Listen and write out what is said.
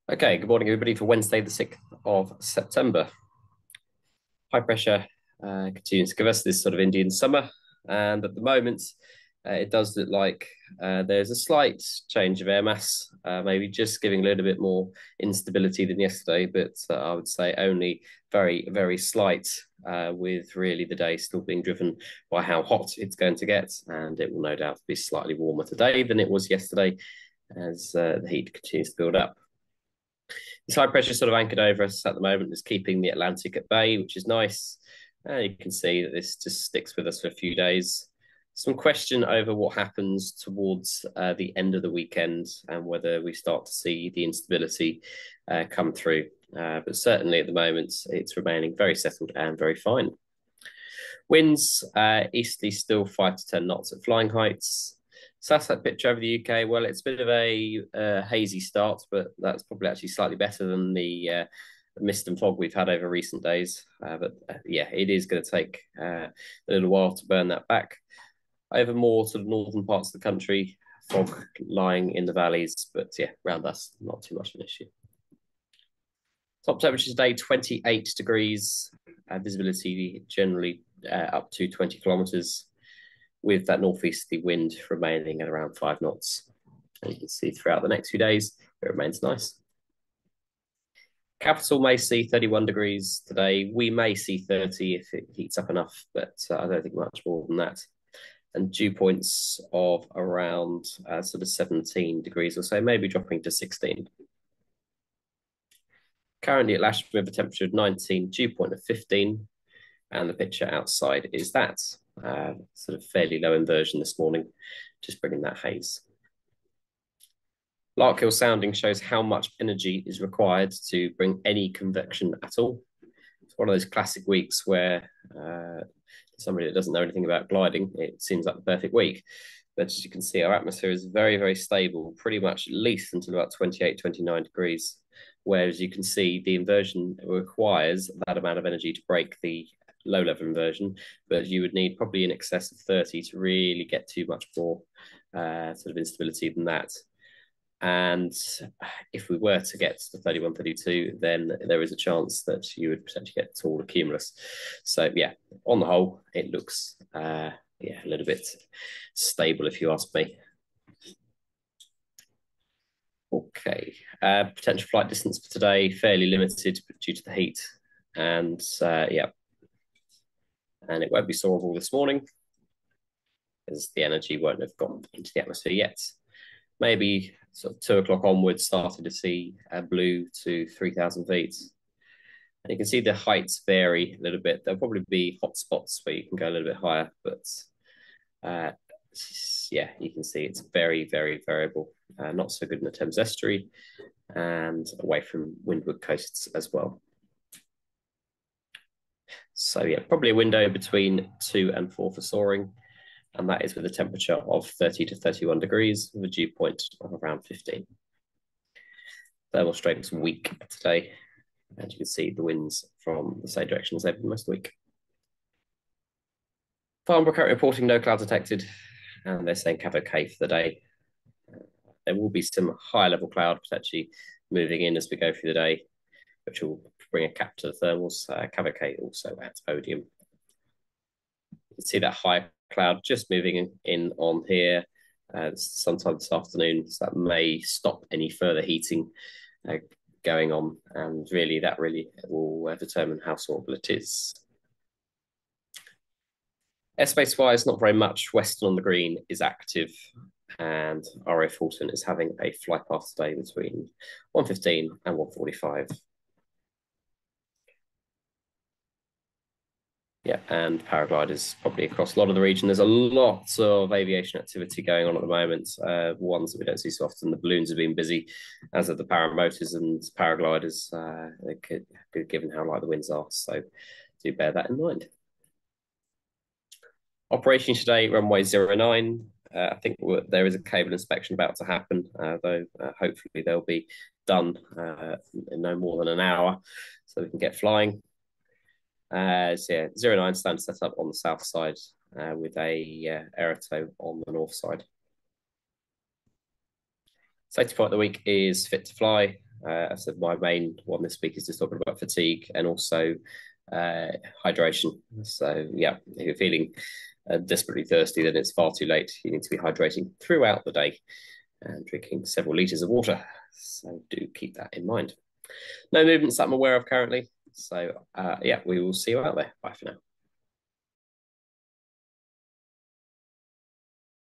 Okay, good morning, everybody, for Wednesday, the 6th of September. High pressure continues to give us this sort of Indian summer, and at the moment, it does look like there's a slight change of air mass, maybe just giving a little bit more instability than yesterday, but I would say only very, very slight, with really the day still being driven by how hot it's going to get, and it will no doubt be slightly warmer today than it was yesterday as the heat continues to build up. This high pressure sort of anchored over us at the moment is keeping the Atlantic at bay, which is nice. You can see that this just sticks with us for a few days. Some question over what happens towards the end of the weekend and whether we start to see the instability come through. But certainly at the moment, it's remaining very settled and very fine. Winds easterly still 5 to 10 knots at flying heights. Satellite picture over the UK, well, it's a bit of a hazy start, but that's probably actually slightly better than the mist and fog we've had over recent days. Yeah, it is going to take a little while to burn that back. Over more sort of northern parts of the country, fog lying in the valleys, but yeah, around us, not too much of an issue. Top temperature today, 28 degrees, visibility generally up to 20 kilometres, with that northeasterly wind remaining at around 5 knots. And you can see throughout the next few days, it remains nice. Capital may see 31 degrees today. We may see 30 if it heats up enough, but I don't think much more than that. And dew points of around sort of 17 degrees or so, maybe dropping to 16. Currently at Lasham, we have a temperature of 19, dew point of 15, and the picture outside is that. Sort of fairly low inversion this morning, just bringing that haze. Larkhill sounding shows how much energy is required to bring any convection at all. It's one of those classic weeks where somebody that doesn't know anything about gliding, it seems like the perfect week. But as you can see, our atmosphere is very, very stable, pretty much at least until about 28, 29 degrees. Whereas you can see the inversion requires that amount of energy to break the low level inversion, but you would need probably in excess of 30 to really get too much more sort of instability than that. And if we were to get to 31, 32, then there is a chance that you would potentially get taller cumulus. So yeah, on the whole, it looks yeah, a little bit stable if you ask me. Okay, potential flight distance for today, fairly limited due to the heat. And yeah, and it won't be soarable this morning as the energy won't have gone into the atmosphere yet. Maybe sort of 2 o'clock onwards, starting to see blue to 3,000 feet. And you can see the heights vary a little bit. There'll probably be hot spots where you can go a little bit higher, but yeah, you can see it's very, very variable. Not so good in the Thames estuary and away from windward coasts as well. So yeah, probably a window between 2 and 4 for soaring, and that is with a temperature of 30 to 31 degrees with a dew point of around 15. Thermal strength's weak today, and you can see the winds from the same direction as they've been most of the week. Farnborough currently reporting no clouds detected, and they're saying Cav OK for the day. There will be some high level cloud potentially moving in as we go through the day, which will bring a cap to the thermals. Cav OK also at podium. You can see that high cloud just moving in on here sometime this afternoon, so that may stop any further heating going on, and really that really will determine how soarable it is. Airspace wise, not very much. Western on the green is active, and RA Fulton is having a flight path today between 1:15 and 1:45. Yeah, and paragliders probably across a lot of the region. There's a lot of aviation activity going on at the moment. Ones that we don't see so often. The balloons have been busy, as are the paramotors and paragliders, given how light the winds are. So do bear that in mind. Operation today, runway 09. I think there is a cable inspection about to happen, though hopefully they'll be done in no more than an hour, so we can get flying. So yeah, 09 stands set up on the south side with a aerotow on the north side. Safety point of the week is fit to fly. So my main one this week is just talking about fatigue and also hydration. So yeah, if you're feeling desperately thirsty, then it's far too late. You need to be hydrating throughout the day and drinking several litres of water. So do keep that in mind. No movements that I'm aware of currently. So yeah, we will see you out there. Bye for now.